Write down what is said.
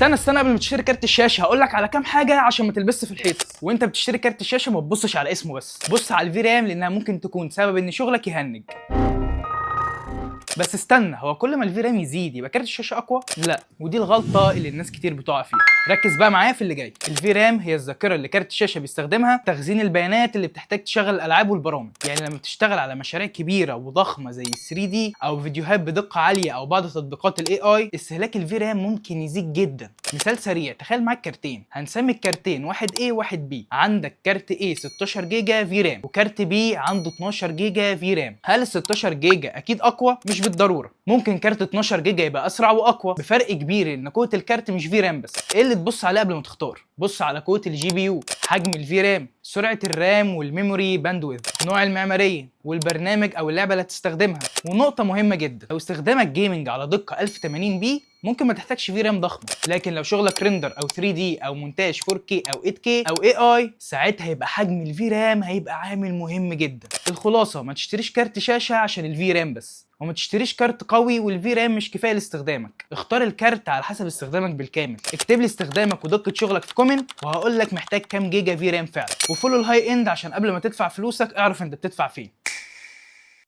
استنى قبل ما تشتري كارت الشاشه هقول لك على كام حاجه عشان ما تلبسش في الحيط. وانت بتشتري كارت الشاشه ما تبصش على اسمه بس، بص على الفي رام لانها ممكن تكون سبب ان شغلك يهنج. بس استنى، هو كل ما الفي رام يزيد يبقى كارت الشاشه اقوى؟ لا، ودي الغلطه اللي الناس كتير بتقع فيها. ركز بقى معايا في اللي جاي. الفي رام هي الذاكره اللي كارت الشاشه بيستخدمها تخزين البيانات اللي بتحتاج تشغل الالعاب والبرامج. يعني لما بتشتغل على مشاريع كبيره وضخمه زي 3 دي او فيديوهات بدقه عاليه او بعض تطبيقات الاي اي، استهلاك الفي رام ممكن يزيد جدا. مثال سريع، تخيل معاك كارتين، هنسمي الكارتين واحد A وواحد B. عندك كارت A 16 جيجا في رام وكارت B عنده 12 جيجا في رام. هل ال 16 جيجا اكيد اقوى؟ مش بالضروره، ممكن كارت 12 جيجا يبقى اسرع واقوى بفرق كبير ان قوه الكارت مش في رام بس. ايه اللي تبص عليه قبل ما تختار؟ بص على قوه الجي بي يو، حجم الفي رام، سرعه الرام والميموري باندويث، نوع المعماريه والبرنامج او اللعبه اللي هتستخدمها. ونقطه مهمه جدا، لو استخدامك جيمنج على دقه 1080 بي ممكن ما تحتاجش في رام ضخمه، لكن لو شغلك ريندر او 3 دي او مونتاج 4K او 8K او اي اي ساعتها هيبقى حجم الفي رام هيبقى عامل مهم جدا. الخلاصه، ما تشتريش كارت شاشه عشان الفي رام بس، وما تشتريش كارت قوي والفي رام مش كفايه لاستخدامك. اختار الكارت على حسب استخدامك بالكامل. اكتب لي استخدامك ودقه شغلك في كومنت وهقول لك محتاج كام جيجا في رام فعلا. وفولو الهاي اند عشان قبل ما تدفع فلوسك اعرف انت بتدفع فين.